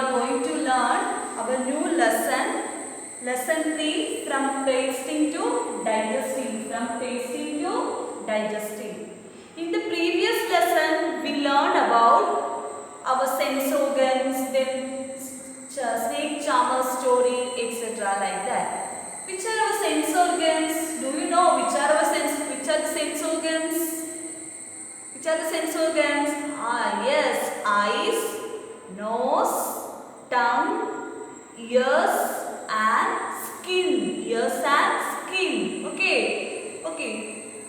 are going to learn our new lesson, lesson 3, from tasting to digesting, from tasting to digesting. In the previous lesson, we learned about our sense organs, then snake charmer story, etc. like that. Which are our sense organs? Do you know which are the sense organs? Which are the sense organs? Yes, eyes, nose, tongue, ears and skin. Ears and skin. Okay.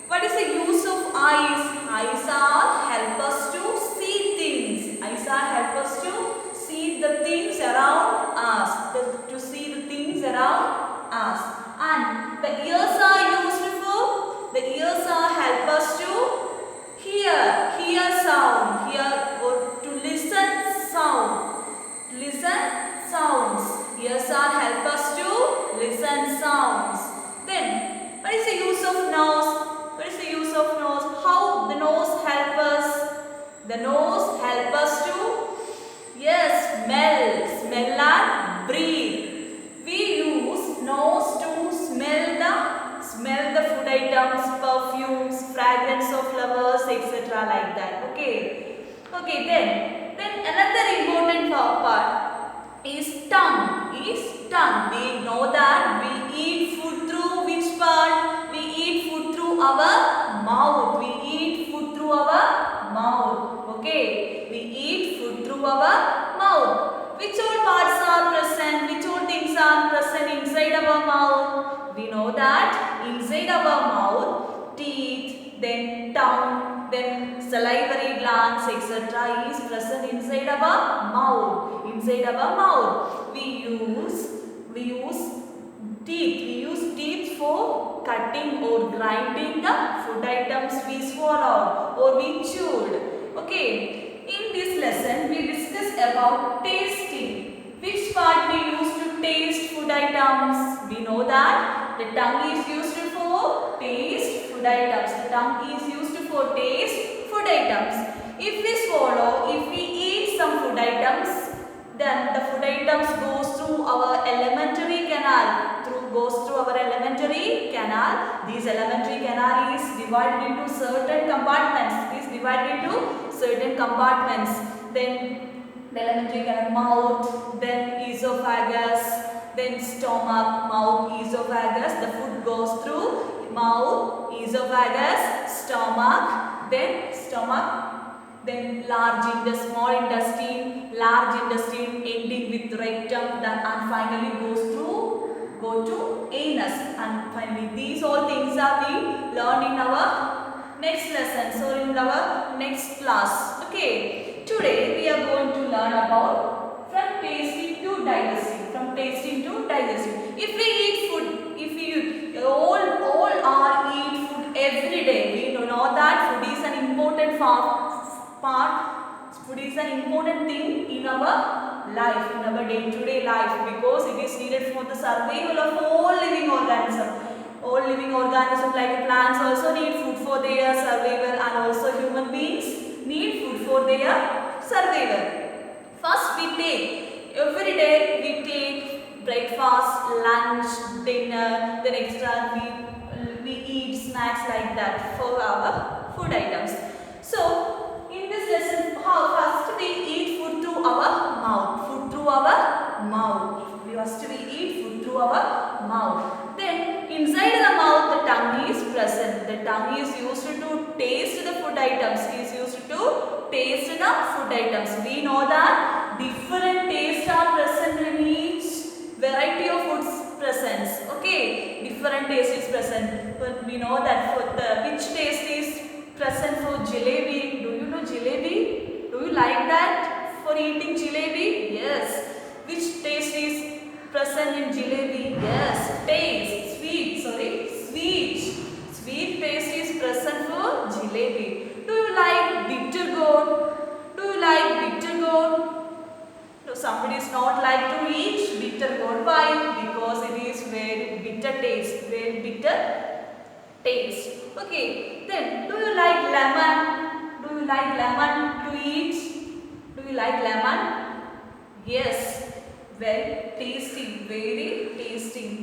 What is the use of eyes? Eyes are help us to see things. Eyes are help us to see the things around us. To see the things around us. And the ears are used for, the ears are help us to hear sound, or to listen sound, listen sounds. Ears are help us to listen sounds. Then, what is the use of nose? What is the use of nose? How the nose help us? The nose help us to, yes, smell and breathe. We use nose to smell the food items, perfumes, fragrance of flowers, etc. like that. Okay, then another important part is tongue. We know that we eat food through which part? We eat food through our mouth. We eat food through our mouth. Okay, we eat food through our mouth. Which all parts are present? Which all things are present inside our mouth? We know that inside our mouth, teeth, then tongue, then salivary glands, etc. is present inside our mouth. Inside our mouth, we use teeth. We use teeth for cutting or grinding the food items we swallowed or we chewed. Okay. In this lesson, we discuss about tasting. Which part we use to taste food items? We know that the tongue is used for taste food items. The tongue is used for taste food items. If we swallow, if we eat some food items, then the food items goes through our alimentary canal. Goes through our alimentary canal. This alimentary canal is divided into certain compartments. Then the alimentary canal, mouth, then esophagus, then stomach, mouth, esophagus. The food goes through mouth, esophagus, stomach, then small intestine, large intestine, ending with rectum, and finally go to anus. And finally, these all things are we learned in our next lesson, or in our next class. Okay, today we are going to learn about from tasting to digesting. From tasting to digesting. If we eat food, if we all are eat food every day, we know that food is an important part. Food is an important thing in our life, in our day-to-day life, because it is needed for the survival of all living organisms. All living organisms like plants also need food for their survival, and also human beings need food for their survival. First every day we take breakfast, lunch, dinner, then extra we eat snacks like that for our food items. So, in this lesson, first we eat food through our mouth. First we eat food through our mouth. Then inside the mouth the tongue is present. The tongue is used to taste the food items. We know that different tastes are present in each variety of foods present. Okay, different taste is present. But we know that for which taste is present for jalebi. Do you know jalebi? Do you like that for eating jalebi? Yes. Which taste is present in jalebi? Yes. Taste. Sweet. Sweet taste is present for jalebi. Do you like bitter gourd? No, somebody is not like to eat bitter gourd. Why? Because it is very bitter taste. Okay, then do you like lemon? To eat? Do you like lemon? Yes, very tasty, very tasty.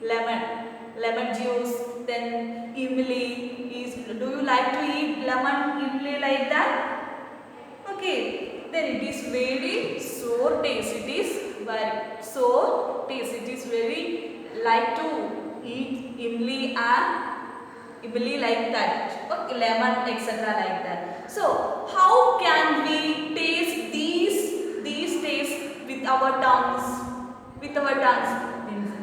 Lemon juice. Then imli is. Do you like to eat lemon imli like that? Okay. Then it is very so taste. It is very so taste. It is very like to eat imli like that. Okay, lemon etc. like that. So how can we taste these tastes with our tongues? With our tongues.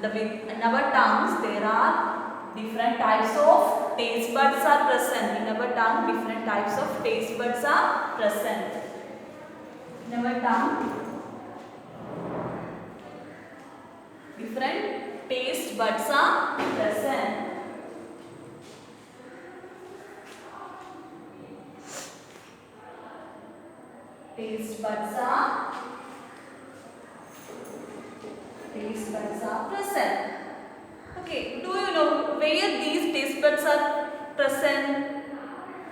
In our tongues there are different types of taste buds are present. In our tongue different types of taste buds are present. In our tongue different taste buds are present. Taste buds are present. Okay, do you know where these taste buds are present?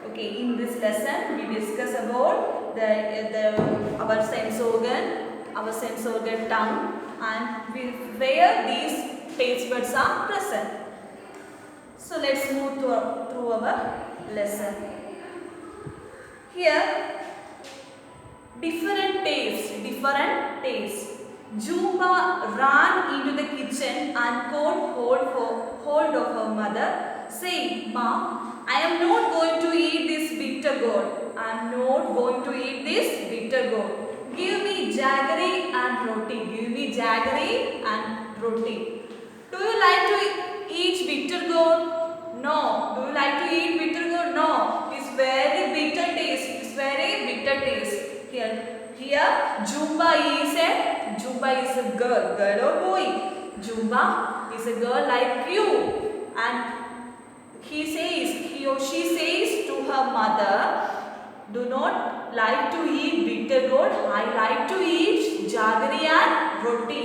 Okay, in this lesson we discuss about our sense organ tongue, and where these taste buds are present. So let's move through our lesson. Here different tastes. Jumba ran into the kitchen and caught hold of her mother, saying, "Mom, I am not going to eat this bitter gourd. I am not going to eat this bitter gourd. Give me jaggery and roti. Give me jaggery and roti." Do you like to eat bitter gourd? No. Do you like to eat bitter gourd? No. It's very bitter taste. It's very bitter taste. Here Jumba is a girl or boy. Jumba is a girl like you, and he or she says to her mother, "Do not like to eat bitter gourd. I like to eat jaggery and roti."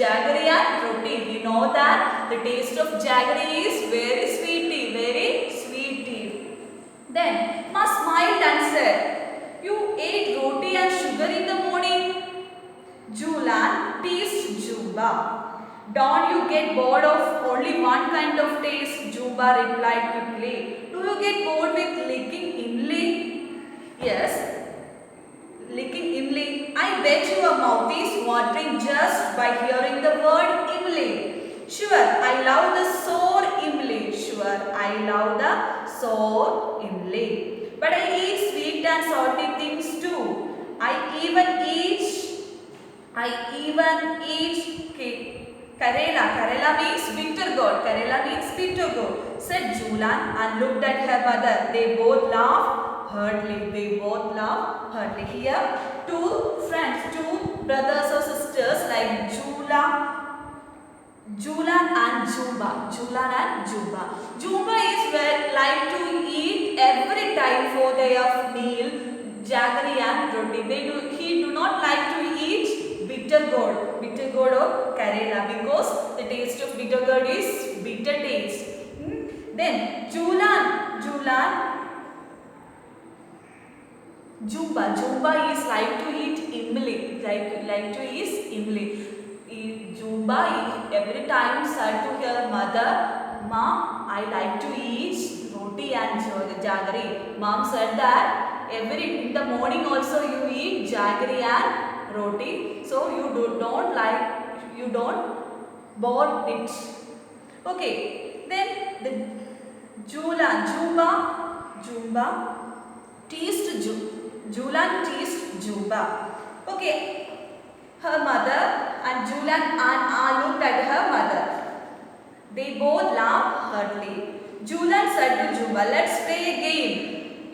Jaggery and roti. We know that the taste of jaggery is very sweety. Then Ma smiled and said, "You ate roti and sugar in the morning?" Julan teased Jumba. "Don't you get bored of only one kind of taste?" Jumba replied quickly. "Do you get bored with licking imli?" "Yes, licking imli. I bet your mouth is watering just by hearing the word imli." "Sure, I love the sour imli." "Sure, I love the sour imli. But I eat sweet and salty things too. I even eat Karela. Karela means bitter gourd, said Julan and looked at her mother. They both laughed heartily. Here, two brothers or sisters like Julan and Jumba. Jumba is like to eat every time for their meal jaggery and roti. He do not like to eat bitter gourd or Karela, because the taste of bitter gourd is bitter taste. Then Jumba is like to eat imli. Like to eat imli. Jumba every time said to her mother, "Ma, I like to eat roti and jaggery." Mom said that in the morning also you eat jaggery and roti, so you don't bore it. Okay, then the Jumba teased Julan teased Jumba. Okay, her mother and Julan and looked at her mother. They both laughed heartily. Julan said to Jumba, "Let's play a game.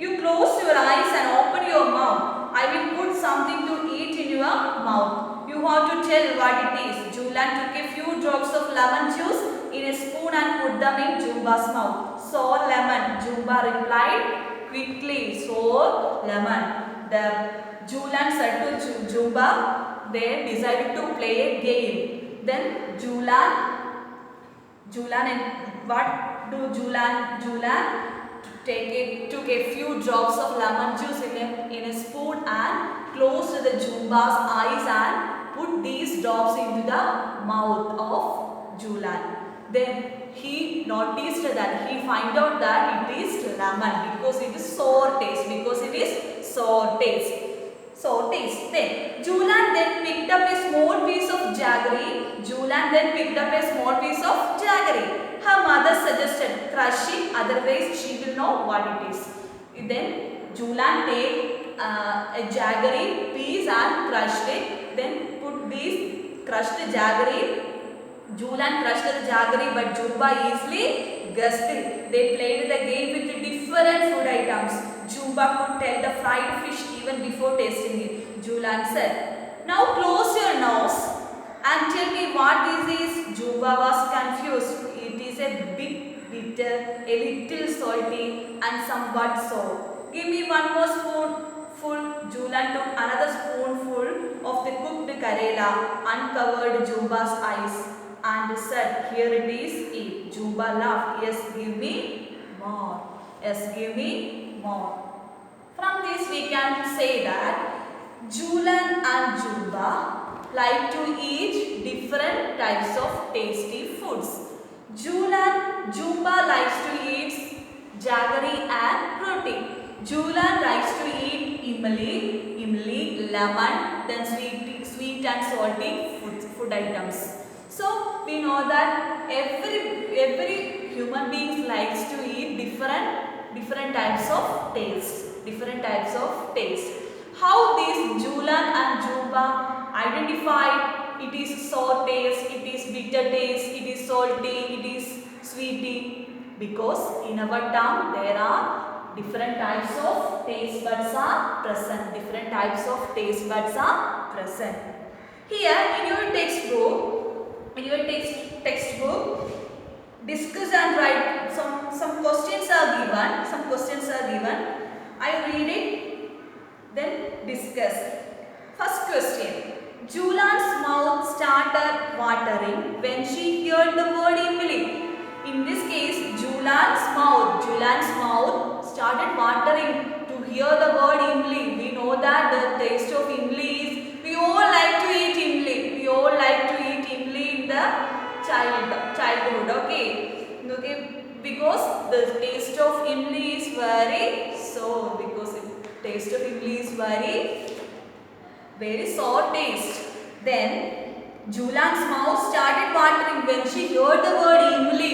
You close your eyes and open your mouth. I will put something to eat in your mouth. You have to tell what it is." Julan took a few drops of lemon juice in a spoon and put them in Jumba's mouth. "Sour lemon," Jumba replied quickly. "Sour lemon." The Julan said to Jumba, they decided to play a game. Then Julan and what do Julan took a few drops of lemon juice in a spoon and closed the Jumba's eyes and put these drops into the mouth of Julan. Then he noticed that he find out that it is lemon because it is sour taste. Then Julan then picked up a small piece of jaggery. Her mother suggested crush it, otherwise she will know what it is. Then Julan take a jaggery piece and crushed it. Then put this crushed jaggery. Julan crushed the jaggery, but Jumba easily guessed it. They played the game with different food items. Jumba could tell the fried fish even before tasting it. Julan said, "Now close your nose and tell me what this is." Jumba was confused. It is a bit bitter, a little salty and somewhat sour. "Give me one more spoonful." Julan took another spoonful of the cooked karela, uncovered Jumba's eyes and said, "Here it is, eat." Jumba laughed. "Yes, give me more. Yes, give me more." From this we can say that Julan and Jumba like to eat different types of tasty foods. Jumba likes to eat jaggery and roti. Julan likes to eat imli, lemon, then sweet and salty food items. So we know that every human being likes to eat different types of taste. How these Julan and Jumba identified it is sour taste, it is bitter taste, it is salty, it is sweety? Because in our tongue there are different types of taste buds are present. Here in your textbook, discuss and write some questions are given. I read it, then discuss. First question. Julan's mouth started watering when she heard the word imli. In this case, Julan's mouth started watering to hear the word imli. We know that the taste of imli is, we all like to eat imli. In the childhood, okay, because the taste of imli is very sour, very sour taste. Then Julan's mouth started watering when she heard the word imli.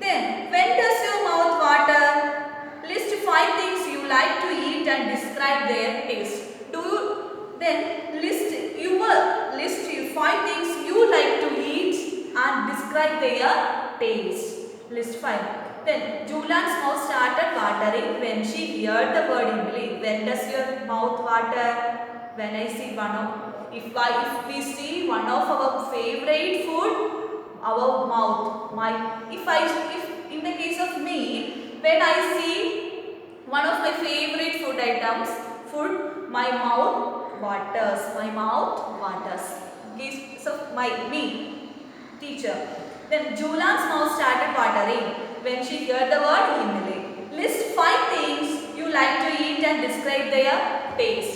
Then when does your mouth water? List 5 things you like to eat and describe their taste. List 5 things you like to eat and describe their taste. List 5. Then Julan's mouth started watering when she heard the word imli. When does your mouth water? When I see if we see one of our favorite food, our mouth. If in the case of me, when I see one of my favorite food, my mouth waters. Case of me, teacher. Then Julan's mouth started watering when she heard the word imli. List 5 things you like to eat and describe their taste.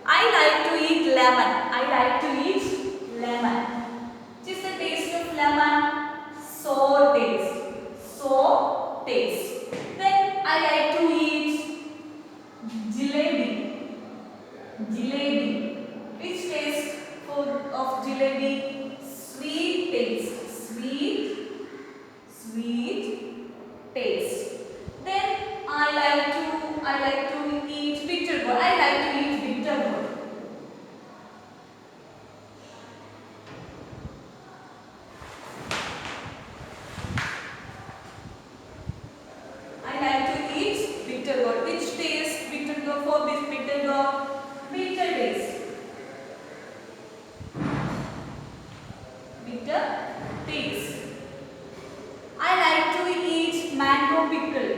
I like to eat lemon. What is the taste of lemon? Sour taste. Then I like to eat jalebi. Which taste of jalebi? Sweet taste. Then I like to eat bitter gourd. Which taste bitter gourd for this bitter gourd? Bitter taste. I like to eat mango pickle.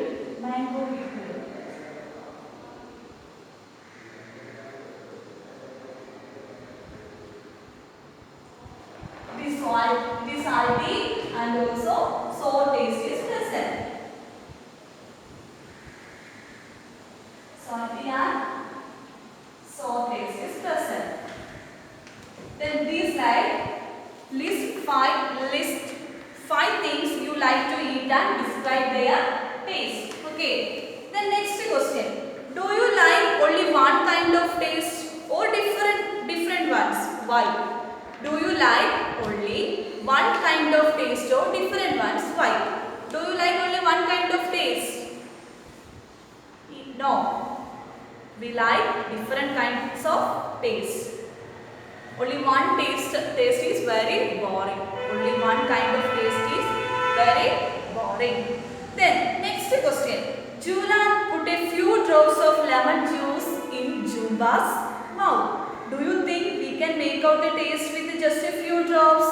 This salty and also sour taste is present. salty and sour taste is present. Then these like list five things you like to eat and describe their taste. Okay. Then next question. Do you like only one kind of taste or different ones? Why? Do you like only one kind of taste or different ones? Why? Do you like only one kind of taste? No. We like different kinds of taste. Only one taste is very boring. Only one kind of taste is very boring. Then next question. Julan put a few drops of lemon juice in Jumba's mouth. Do you think we can make out the taste with just a few drops?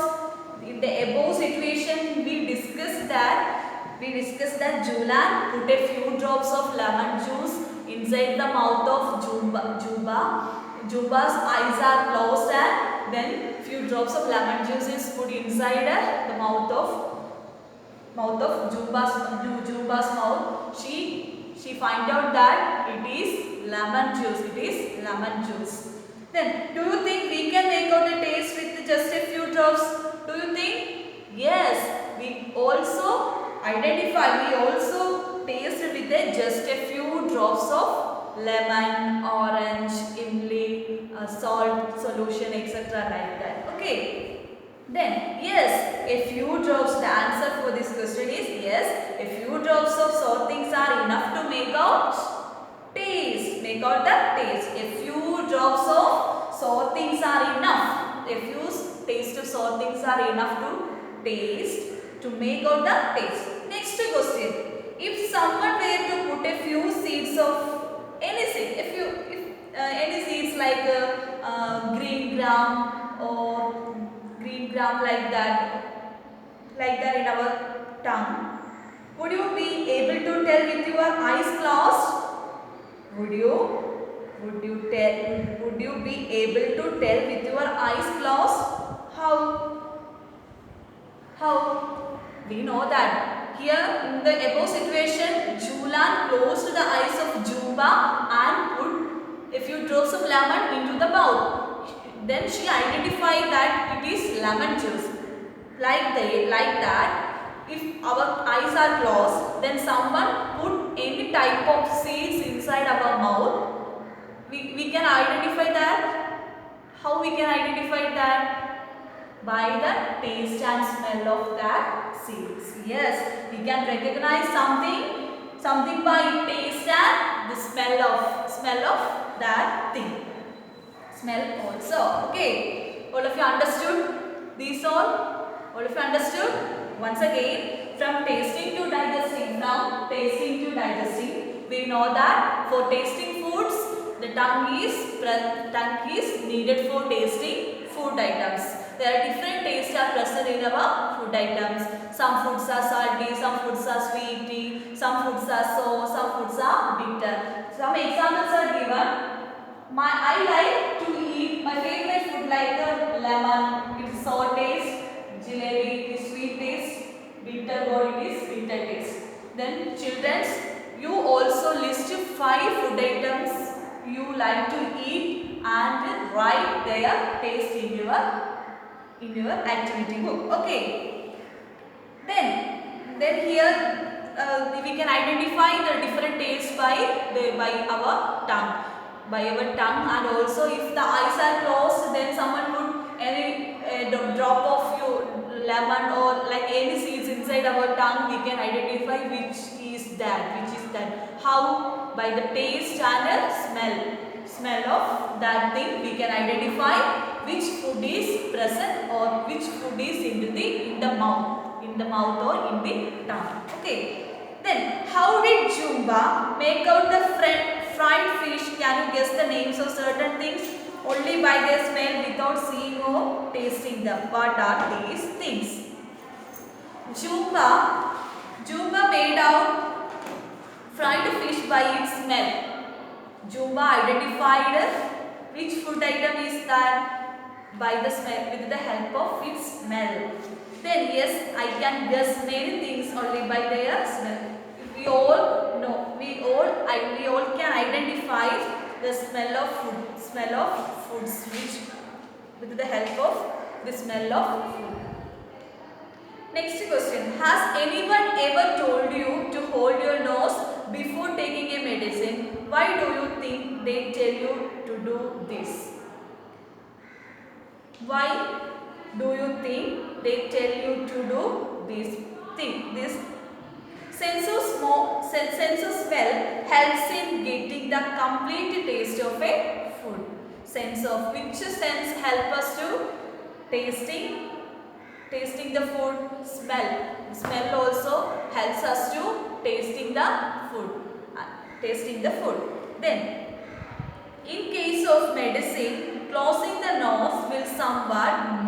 In the above situation, we discussed that Julan put a few drops of lemon juice inside the mouth of Jumba. Jumba's eyes are closed and then few drops of lemon juice is put inside the mouth of Jumba's mouth. She find out that it is lemon juice. Then do you think we can make out a taste with just a few drops? Do you think? Yes, we also taste with just a few drops of lemon, orange, imli, salt solution, etc. like that. Okay. Then yes, a few drops. The answer for this question is yes. A few drops of sour things are enough to make out taste. Make out the taste. A few drops of sour things are enough. A few taste of sour things are enough to taste to make out the taste. Next question. If someone were to put a few seeds of any seed, any seeds like green gram or green gram like that in our tongue, would you be able to tell with your eyes closed? Would you be able to tell with your eyes closed? How? We know that here in the above situation, Julan closed the eyes of Jumba and put a few drops of lemon into the bowl. Then she identified that it is lemon juice. Like that, if our eyes are closed, then someone put any type of seeds inside our mouth, we can identify that. How we can identify that? By the taste and smell of that seeds. Yes, we can recognize something by taste and the smell of that thing. Smell also. Okay. All of you understood these all? All of you understood? Once again, from tasting to digesting. We know that for tasting foods, the tongue is needed for tasting food items. There are different tastes are present in our food items. Some foods are salty, some foods are sweety, some foods are sour, some foods are bitter. Some examples are given. I like to eat my favorite food like lemon, it is sour taste, jalebi, it is sweet taste, bitter gourd, it is bitter taste. Then children, you also list 5 food items you like to eat and write their taste in your activity book. Okay. Then here we can identify the different tastes by our tongue. And also if the eyes are closed, then someone put any drop of your lemon or like any seeds inside our tongue, we can identify which is that. How? By the taste and smell of that thing, we can identify which food is present or which food is in the mouth or in the tongue. Okay. Then how did Jumba make out the fried fish? Can you guess the names of certain things? Only by their smell without seeing or tasting them. What are these things? Jumba made out fried fish by its smell. Jumba identified which food item is that by the smell, with the help of its smell. Then yes, I can guess many things only by their smell. We all can identify identify the smell of foods which with the help of the smell of food. Next question. Has anyone ever told you to hold your nose before taking a medicine? Why do you think they tell you to do this? Why do you think they tell you to do this thing? This sense of smell helps in getting the complete taste of a food. Which sense help us to tasting the food? Smell also helps us to tasting the food. Then in case of medicine, closing the nose will somewhat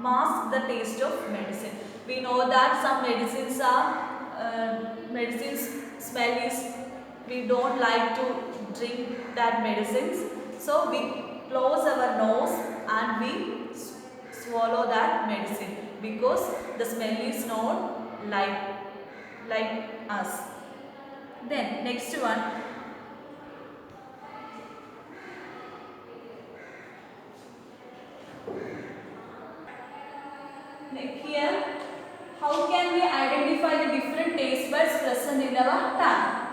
mask the taste of medicine. We know that some medicines smell is, we don't like to drink that medicines. So we close our nose and we swallow that medicine because the smell is not like us. Then next one. Here, how can we identify the different taste buds present in our tongue?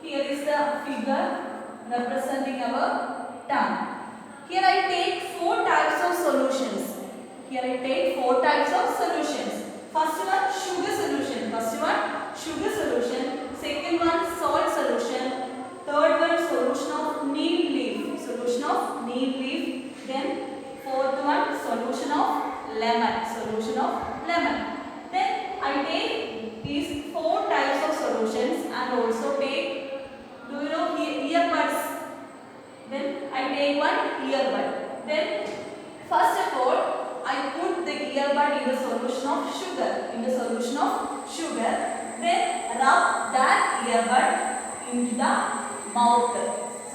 Here is the figure representing our tongue. Here I take four types of solutions. First one, sugar solution. Second one, salt solution. Third one, solution of neem leaf. Then fourth one, solution of lemon. Then I take these four types of solutions and also take, do you know, earbuds? Then I take one earbud. Then first of all, I put the earbud in the solution of sugar. Then rub that earbud into the mouth.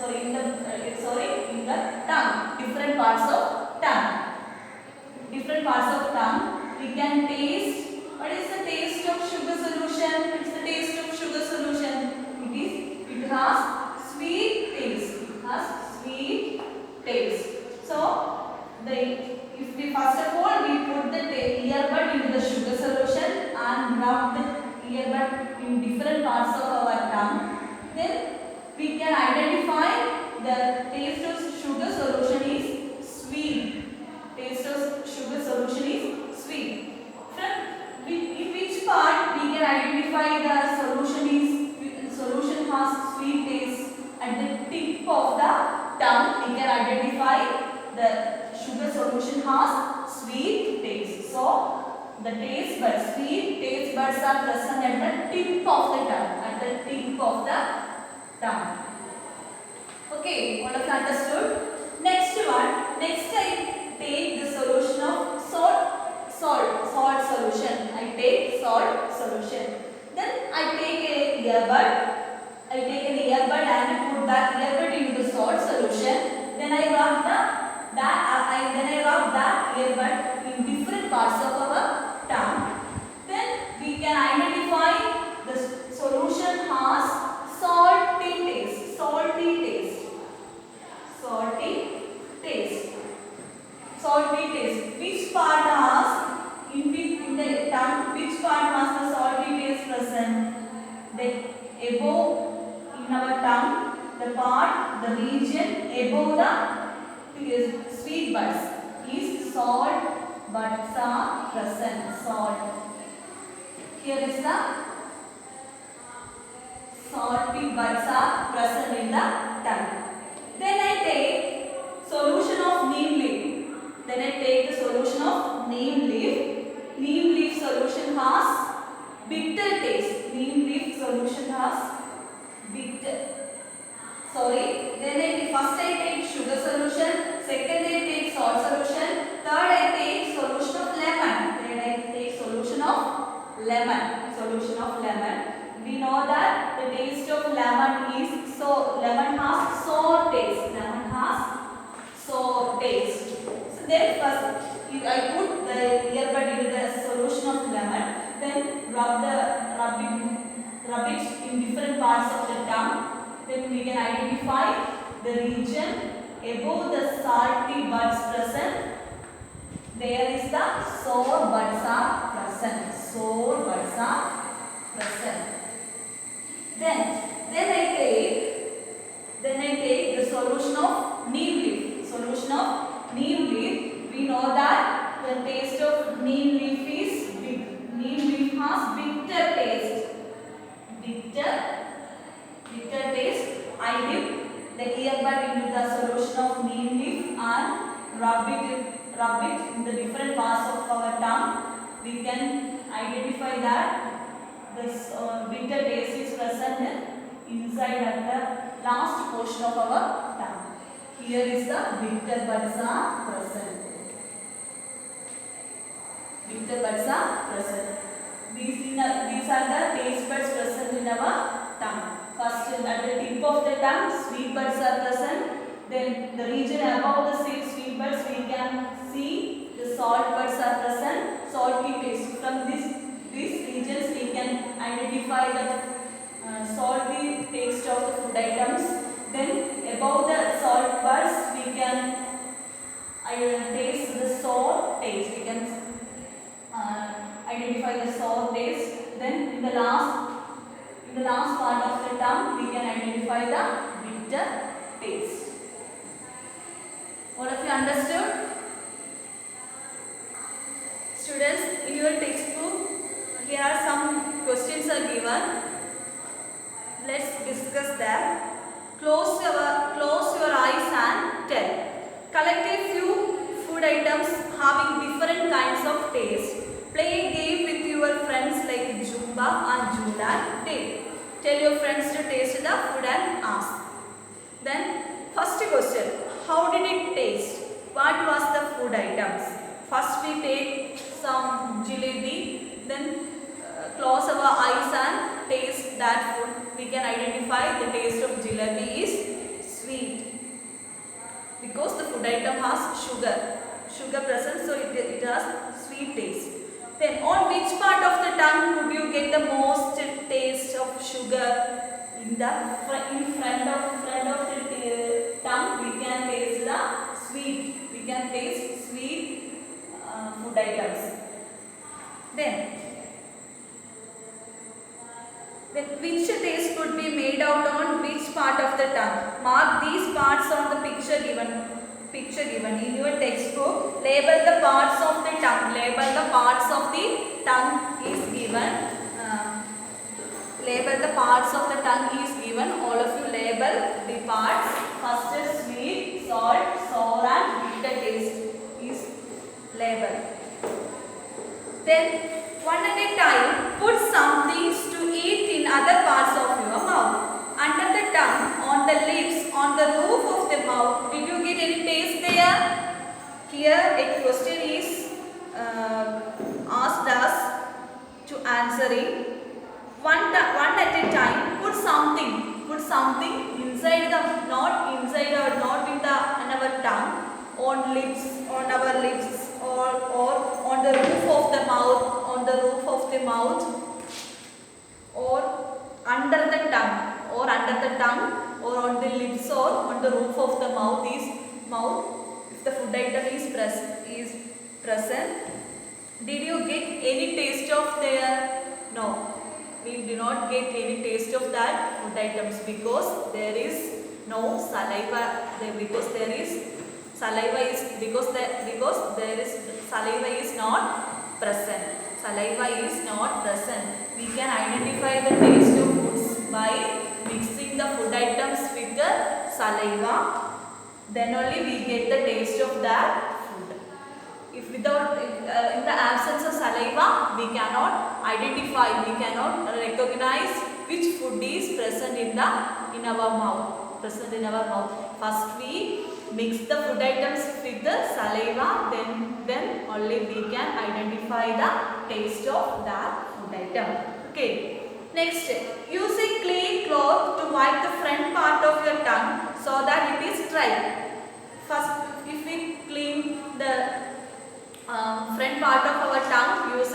In the tongue. Different parts of tongue. We can taste. What is the taste of sugar solution? It has sweet taste. So if we first of all we put the earbud into the sugar solution and rub the earbud in different parts of our tongue, then we can identify the taste of sugar solution is sweet. In which part we can identify the solution has sweet taste? At the tip of the tongue, we can identify the sugar solution has sweet taste. So the sweet taste buds are present at the tip of the tongue. Okay, all of you understood? Next I take the solution of salt solution. Then I take an earbud and put that earbud into the salt solution. Then I rub that earbud in different parts of our tongue. Then we can identify the solution has salty taste. Which part has in the tongue? Which part has the salty taste present? The above in our tongue, the region above the sweet buds is salt buds are present. Here is the salty buds are present in the tongue. Then I take solution of neem leaf. Neem leaf solution has bitter taste. First I take sugar solution. Second I take salt solution. Third I take solution of lemon. We know that the taste of lemon has sour taste. So then first I put the earbud into the solution of lemon. Then rub it in different parts of the tongue. Then we can identify the region above the salty buds present, there is the sour buds are present. Sour buds are present. Then I take the solution of neem leaf. Solution of neem leaf. We know that the taste of neem leaf is bitter. Neem leaf has bitter taste. Bitter taste. I dip the earbud into the solution of neem leaf and rub it in the different parts of our tongue. We can identify that this bitter taste is present inside at the last portion of our tongue. Here is the bitter buds are present. Bitter buds are present. These are the taste buds present in our tongue. First, at the tip of the tongue, sweet buds are present. Then, the region above the sweet buds, we can see the salt buds are present. Salty taste. From these regions, we can identify the salty taste of the food items. Then, above the salt buds, we can taste the sour taste. We can identify the sour taste. Then, in the last part of the tongue, we can identify the bitter taste. All of you understood? Students, in your textbook, here are some questions are given. Let's discuss that. Close your eyes and tell. Collect a few food items having different kinds of taste. Play a game with your friends like Jumba and Jula did. Tell your friends to taste the food and ask. Then, first question. How did it taste? What was the food items? First we take some jalebi, then close our eyes and taste that food. We can identify the taste of jalebi is sweet because the food item has sugar present, so it has sweet taste. Then on which part of the tongue would you get the most taste of sugar? In front of the tongue we can taste the sweet. We can taste sweet food items. Then which taste could be made out on which part of the tongue? Mark these parts on the picture given in your textbook. Label the parts of the tongue. Label the parts of the tongue is given. Label the parts of the tongue is given. All of you label the parts. First is sweet, salt, sour and bitter taste is labeled. Then one at a time, put some things to eat in other parts of your mouth. Under the tongue, on the lips, on the roof of the mouth. Did you get any taste there? Here a question is asked us to answer it. One at a time, put something inside the, not inside or not in our tongue, on our lips or on the roof of the mouth, or under the tongue, or on the lips or on the roof of the mouth. If the food item is present. Did you get any taste of there? No. We do not get any taste of that food items because there is no saliva. Because there is saliva is not present. Saliva is not present. We can identify the taste of foods by mixing the food items with the saliva. Then only we get the taste of that food. If in the absence of saliva, we cannot identify, we cannot recognize which food is present in our mouth. First we mix the food items with the saliva, then only we can identify the taste of that food item. Okay. Next, use a clean cloth to wipe the front part of your tongue so that it is dry. First, if we clean the front part of our tongue, use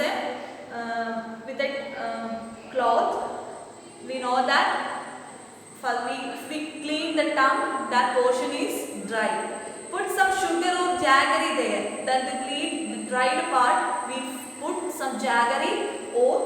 with a cloth. We know that If we clean the tongue, that portion is dry. Put some sugar or jaggery there. Then the dried part, we put some jaggery or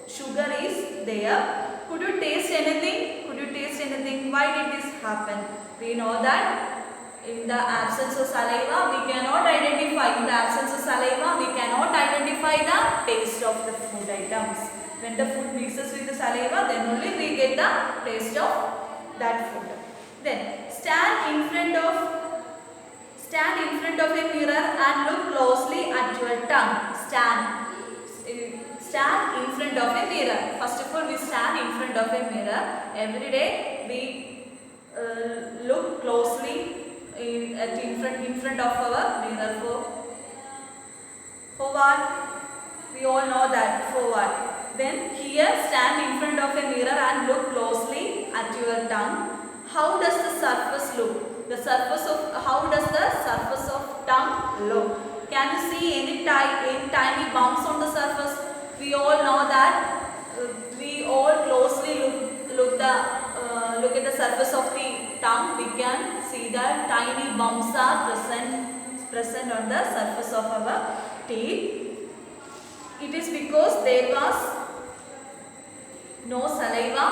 sugar is there. Could you taste anything? Could you taste anything? Why did this happen? We know that in the absence of saliva, we cannot identify. In the absence of saliva, we cannot identify the taste of the food items. When the food mixes with the saliva, then only we get the taste of that food. Then stand in front of a mirror and look closely at your tongue. Stand in front of a mirror. First of all, we stand in front of a mirror. Every day we look closely in front of our mirror. For what? We all know that. For what? Then here stand in front of a mirror and look closely at your tongue. How does the surface look? How does the surface of tongue look? Can you see any tiny bumps on the surface? We all know that we all closely look at the surface of the tongue. We can see that tiny bumps are present on the surface of our teeth. It is because there was no saliva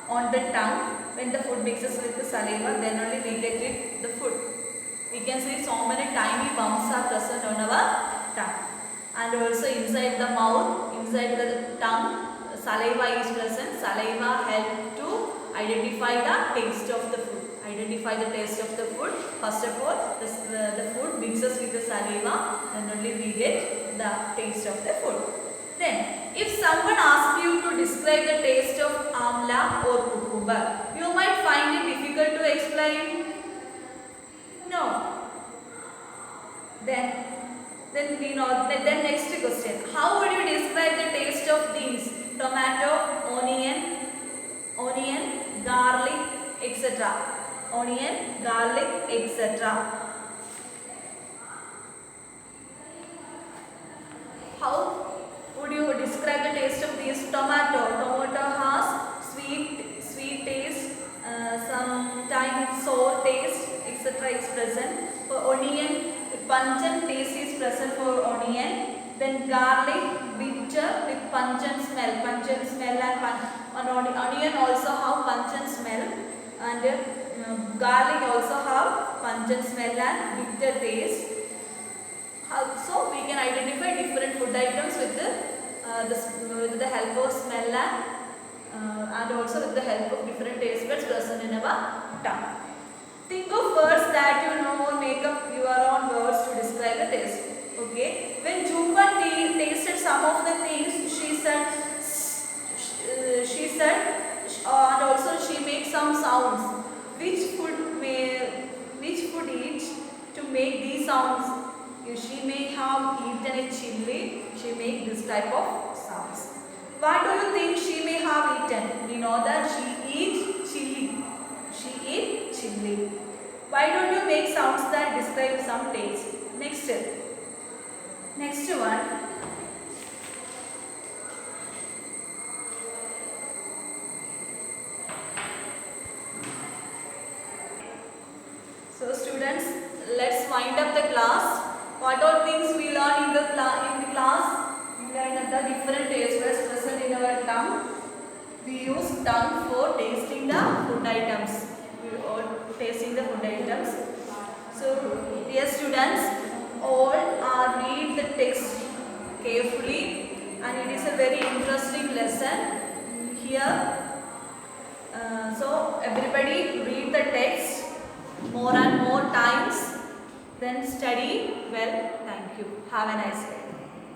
on the tongue. When the food mixes with the saliva, then only we get the food. We can see so many tiny bumps are present on our tongue. And also inside the mouth, inside the tongue, saliva is present. Saliva helps to identify the taste of the food. First of all, the food mixes with the saliva, then only we get the taste of the food. Then, if someone asks you to describe the taste of amla or cucumber, you might find it difficult to explain. No. Then we know. Then next question: how would you describe the taste of these? Tomato, onion, garlic, etc. Onion, garlic, etc. How would you describe the taste of these? Tomato has sweet taste, some tiny sour taste, etc. is present. For onion, pungent taste is present for onion. Then garlic, bitter with pungent smell. And onion also have pungent smell, and garlic also have pungent smell and bitter taste. So we can identify different food items with the help of smell and also with the help of different taste buds present in our tongue. Think of words that you know or make up your own words to describe the taste. Okay. When Jhumpa tasted some of the things, she said, and also she made some sounds. Which food eat to make these sounds? She may have eaten a chili. She make this type of sounds. What do you think she may have eaten? We know that she eats chili. Why don't you make sounds that describe some taste? Next one. So students, let's wind up the class. What all things we learn in the class? We learned the different taste buds present in our tongue. We use tongue for tasting the food items. So, dear students, all read the text carefully, and it is a very interesting lesson here. So, everybody read the text more and more times, then study well. Thank you. Have a nice day.